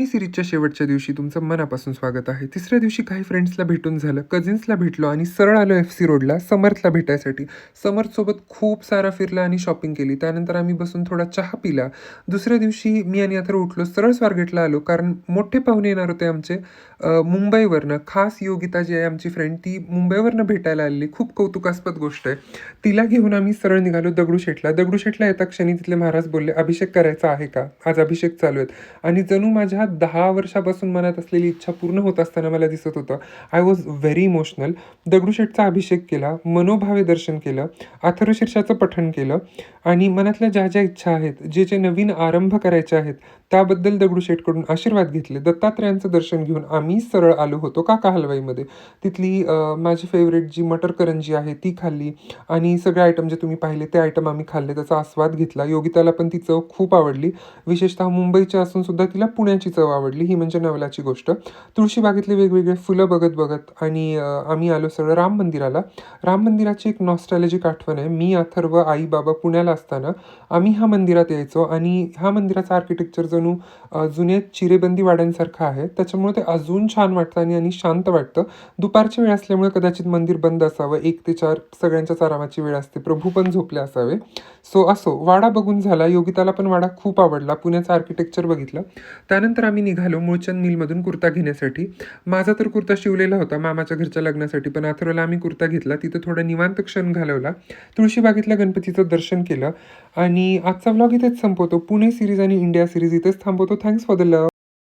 मी सिरीजच्या शेवटच्या दिवशी तुमचं मनापासून स्वागत आहे. तिसऱ्या दिवशी काही फ्रेंड्सला भेटून झालं, कझिन्सला भेटलो आणि सरळ आलो एफ-सी रोडला समर्थला भेटायसाठी. समर्थसोबत खूप सारा फिरला आणि शॉपिंग केली. त्यानंतर आम्ही बसून थोडा चहा पिला. दुसऱ्या दिवशी मी आणि अथर्व उठलो, सरळ स्वारगेटला आलो कारण मोठे पाहुणे येणार होते आमचे मुंबईवरनं. खास योगिता जी आहे आमची फ्रेंड, ती मुंबईवरनं भेटायला आलेली. खूप कौतुकास्पद गोष्ट आहे. तिला घेऊन आम्ही सरळ निघालो दगडूशेठला. दगडूशेठला येता क्षणी तिथले महाराज बोलले, "अभिषेक करायचा आहे का? आज अभिषेक चालू आहेत." आणि जणू माझ्या 10 वर्षापासून मनात असलेली इच्छा पूर्ण होत असताना मला दिसत होतं. I was very emotional. दगडूशेठचा अभिषेक केला, मनोभावे दर्शन केलं, अथर्वशीर्षाचं पठण केलं आणि मनातल्या ज्या ज्या इच्छा आहेत, जे जे नवीन आरंभ करायचे आहेत, त्याबद्दल दगडूशेठकडून आशीर्वाद घेतले. दत्तात्रयांचं दर्शन घेऊन आम्ही सरळ आलो होतो काका हलवाईमध्ये. तिथली माझी फेवरेट जी मटर करंजी आहे ती खाल्ली आणि सगळे आयटम जे तुम्ही पाहिले ते आयटम आम्ही खाल्ले. त्याचा आस्वाद घेतला. योगिताला पण ती चव खूप आवडली. विशेषतः मुंबईची असून सुद्धा तिला पुण्याची चव आवडली. ही म्हणजे नवलाची गोष्ट. तुळशीबागेतले वेगवेगळे फुलं बघत बघत आणि आम्ही आलो सरळ राम मंदिराला. राम मंदिराची एक नॉस्टॅल्जिक आठवण आहे. मी, अथर्व, आई, बाबा पुण्याला असताना आम्ही ह्या मंदिरात यायचो आणि ह्या मंदिराचं आर्किटेक्चर जणू जुन्या चिरेबंदी वाड्यांसारखं आहे. त्याच्यामुळे ते अजून छान वाटतं आणि शांत वाटतं. दुपारची वेळ असल्यामुळे कदाचित मंदिर बंद असावं. 1 ते 4 सगळ्यांच्याच आरामाची वेळ असते. प्रभू पण झोपले असावे. सो असो, वाडा बघून झाला. योगिताला पण वाडा खूप आवडला. पुण्याचं आर्किटेक्चर बघितलं. त्यानंतर आम्ही निघालो मूळचंद मिलमधून कुर्ता घेण्यासाठी. माझा तर कुर्ता शिवलेला होता मामाच्या घरच्या लग्नासाठी, पण अथर्वला आम्ही कुर्ता घेतला. तिथं थोडा निवांत क्षण घालवला. तुळशीबागेतल्या गणपतीचं दर्शन केलं आणि आजचा व्लॉग इथेच संपवतो. पुणे सिरीज आणि इंडिया सिरीज इथेच थांबवतो. Thanks for the love.